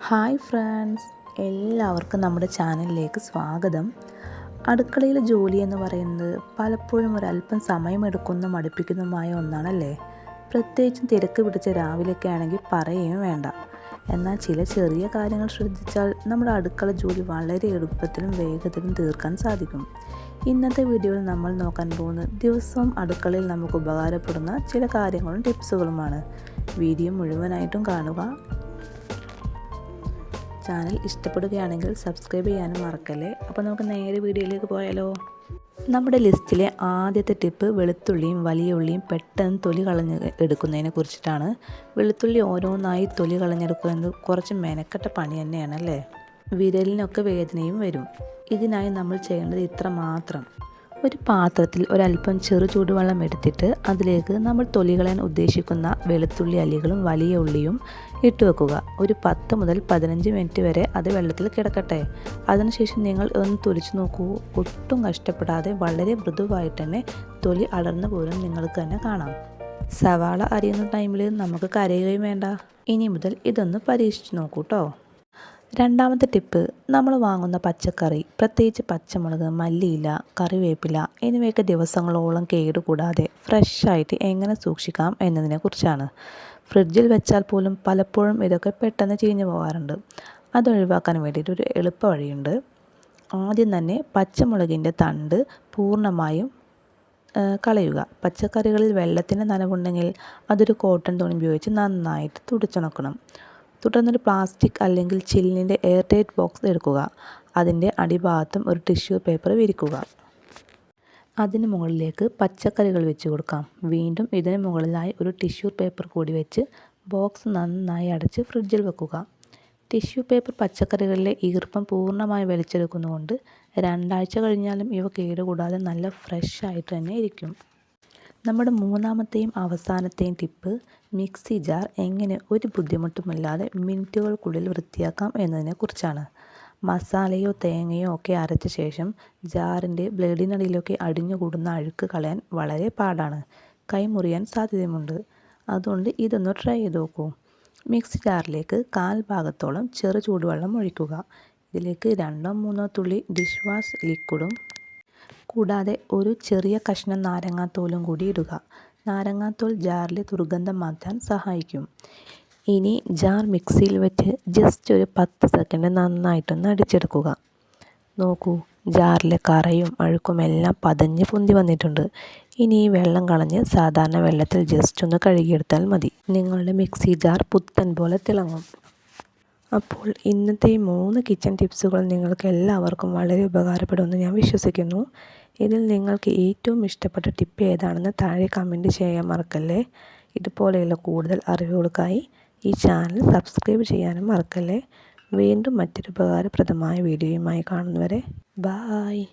Hi friends, എല്ലാവർക്കും നമ്മുടെ ചാനലിലേക്ക് സ്വാഗതം. അടുക്കളയിലെ ജോലി എന്ന് പറയുന്നത് പലപ്പോഴും ഒരല്പം സമയമെടുക്കുന്ന മടുപ്പിക്കുന്നതുമായ ഒന്നാണല്ലേ. പ്രത്യേകിച്ചും തിരക്ക് പിടിച്ച രാവിലെയൊക്കെ ആണെങ്കിൽ പറയുകയും വേണ്ട. എന്നാൽ ചില ചെറിയ കാര്യങ്ങൾ ശ്രദ്ധിച്ചാൽ നമ്മുടെ അടുക്കള ജോലി വളരെ എളുപ്പത്തിലും വേഗത്തിലും തീർക്കാൻ സാധിക്കും. ഇന്നത്തെ വീഡിയോയിൽ നമ്മൾ നോക്കാൻ പോകുന്നത് ദിവസവും അടുക്കളയിൽ നമുക്ക് ഉപകാരപ്പെടുന്ന ചില കാര്യങ്ങളും ടിപ്സുകളുമാണ്. വീഡിയോ മുഴുവനായിട്ടും കാണുക. ചാനൽ ഇഷ്ടപ്പെടുകയാണെങ്കിൽ സബ്സ്ക്രൈബ് ചെയ്യാനും മറക്കല്ലേ. അപ്പോൾ നമുക്ക് നേരെ വീഡിയോയിലേക്ക് പോയാലോ. നമ്മുടെ ലിസ്റ്റിലെ ആദ്യത്തെ ടിപ്പ് വെളുത്തുള്ളിയും വലിയ ഉള്ളിയും പെട്ടെന്ന് തൊലി കളഞ്ഞ് എടുക്കുന്നതിനെ കുറിച്ചിട്ടാണ്. വെളുത്തുള്ളി ഓരോന്നായി തൊലി കളഞ്ഞെടുക്കുന്നത് കുറച്ച് മെനക്കെട്ട പണി തന്നെയാണല്ലേ. വിരലിനൊക്കെ വേദനയും വരും. ഇതിനായി നമ്മൾ ചെയ്യേണ്ടത് ഇത്ര മാത്രം. ഒരു പാത്രത്തിൽ ഒരല്പം ചെറു ചൂടുവെള്ളം എടുത്തിട്ട് അതിലേക്ക് നമ്മൾ തൊലി കളയാൻ ഉദ്ദേശിക്കുന്ന വെളുത്തുള്ളി അല്ലികളും വലിയ ഉള്ളിയും ഇട്ട് വെക്കുക. ഒരു 10 മുതൽ 15 മിനിറ്റ് വരെ അത് വെള്ളത്തിൽ കിടക്കട്ടെ. അതിനുശേഷം നിങ്ങൾ ഒന്ന് തൊലിച്ച് നോക്കൂ. ഒട്ടും കഷ്ടപ്പെടാതെ വളരെ മൃദുവായിട്ട് തന്നെ തൊലി അടർന്നു പോലും നിങ്ങൾക്ക് തന്നെ കാണാം. സവാള അരിയുന്ന ടൈമിൽ നമുക്ക് കരയുകയും വേണ്ട. ഇനി മുതൽ ഇതൊന്ന് പരീക്ഷിച്ച് നോക്കൂ കേട്ടോ. രണ്ടാമത്തെ ടിപ്പ്, നമ്മൾ വാങ്ങുന്ന പച്ചക്കറി, പ്രത്യേകിച്ച് പച്ചമുളക്, മല്ലിയില, കറിവേപ്പില എന്നിവയൊക്കെ ദിവസങ്ങളോളം കേടുകൂടാതെ ഫ്രഷായിട്ട് എങ്ങനെ സൂക്ഷിക്കാം എന്നതിനെക്കുറിച്ചാണ്. ഫ്രിഡ്ജിൽ വെച്ചാൽ പോലും പലപ്പോഴും ഇതൊക്കെ പെട്ടെന്ന് ചീഞ്ഞു പോകാറുണ്ട്. അതൊഴിവാക്കാൻ വേണ്ടിയിട്ട് ഒരു എളുപ്പ വഴിയുണ്ട്. ആദ്യം തന്നെ പച്ചമുളകിൻ്റെ തണ്ട് പൂർണ്ണമായും കളയുക. പച്ചക്കറികളിൽ വെള്ളത്തിൻ്റെ നനവുണ്ടെങ്കിൽ അതൊരു കോട്ടൺ തുണി ഉപയോഗിച്ച് നന്നായിട്ട് തുടച്ചുണക്കണം. തുടർന്നൊരു പ്ലാസ്റ്റിക് അല്ലെങ്കിൽ ചില്ലിൻ്റെ എയർ ടൈറ്റ് ബോക്സ് എടുക്കുക. അതിൻ്റെ അടിഭാഗത്തും ഒരു ടിഷ്യൂ പേപ്പർ വിരിക്കുക. അതിന് മുകളിലേക്ക് പച്ചക്കറികൾ വെച്ച് കൊടുക്കാം. വീണ്ടും ഇതിന് മുകളിലായി ഒരു ടിഷ്യൂ പേപ്പർ കൂടി വെച്ച് ബോക്സ് നന്നായി അടച്ച് ഫ്രിഡ്ജിൽ വെക്കുക. ടിഷ്യൂ പേപ്പർ പച്ചക്കറികളിലെ ഈർപ്പം പൂർണ്ണമായി വലിച്ചെടുക്കുന്നതുകൊണ്ട് 2 ആഴ്ച കഴിഞ്ഞാലും ഇവ കേടുകൂടാതെ നല്ല ഫ്രഷ് ആയിട്ട് തന്നെ ഇരിക്കും. നമ്മുടെ മൂന്നാമത്തെയും അവസാനത്തെയും ടിപ്പ്, മിക്സി ജാർ എങ്ങനെ ഒരു ബുദ്ധിമുട്ടുമില്ലാതെ മിനിറ്റുകൾക്കുള്ളിൽ വൃത്തിയാക്കാം എന്നതിനെക്കുറിച്ചാണ്. മസാലയോ തേങ്ങയോ ഒക്കെ അരച്ച ശേഷം ജാറിൻ്റെ ബ്ലേഡിനടിയിലൊക്കെ അടിഞ്ഞുകൂടുന്ന അഴുക്ക് കളയാൻ വളരെ പാടാണ്. കൈ മുറിയാൻ സാധ്യതയുമുണ്ട്. അതുകൊണ്ട് ഇതൊന്ന് ട്രൈ ചെയ്ത് നോക്കൂ. മിക്സി ജാറിലേക്ക് 1/4 ഭാഗത്തോളം ചെറു ചൂടുവെള്ളം ഒഴിക്കുക. ഇതിലേക്ക് 2-3 തുള്ളി ഡിഷ് വാഷ് ലിക്വിഡും കൂടാതെ ഒരു ചെറിയ കഷ്ണം നാരങ്ങാത്തോലും കൂടി ഇടുക. നാരങ്ങാത്തോൽ ജാറിലെ ദുർഗന്ധം മാറ്റാൻ സഹായിക്കും. ഇനി ജാർ മിക്സിയിൽ വെച്ച് ജസ്റ്റ് ഒരു 10 സെക്കൻഡ് നന്നായിട്ടൊന്ന് അടിച്ചെടുക്കുക. നോക്കൂ, ജാറിലെ കറയും അഴുക്കും എല്ലാം പതഞ്ഞ് പൊന്തി വന്നിട്ടുണ്ട്. ഇനി ഈ വെള്ളം കളഞ്ഞ് സാധാരണ വെള്ളത്തിൽ ജസ്റ്റ് ഒന്ന് കഴുകിയെടുത്താൽ മതി. നിങ്ങളുടെ മിക്സി ജാർ പുത്തൻ പോലെ തിളങ്ങും. അപ്പോൾ ഇന്നത്തെ 3 കിച്ചൺ ടിപ്സുകൾ നിങ്ങൾക്ക് എല്ലാവർക്കും വളരെ ഉപകാരപ്പെടുമെന്ന് ഞാൻ വിശ്വസിക്കുന്നു. ഇതിൽ നിങ്ങൾക്ക് ഏറ്റവും ഇഷ്ടപ്പെട്ട ടിപ്പ് ഏതാണെന്ന് താഴെ കമൻറ്റ് ചെയ്യാൻ മറക്കല്ലേ. ഇതുപോലെയുള്ള കൂടുതൽ അറിവുകൾക്കായി ഈ ചാനൽ സബ്സ്ക്രൈബ് ചെയ്യാനും മറക്കല്ലേ. വീണ്ടും മറ്റൊരു ഉപകാരപ്രദമായ വീഡിയോയുമായി കാണുന്നവരെ ബായ്.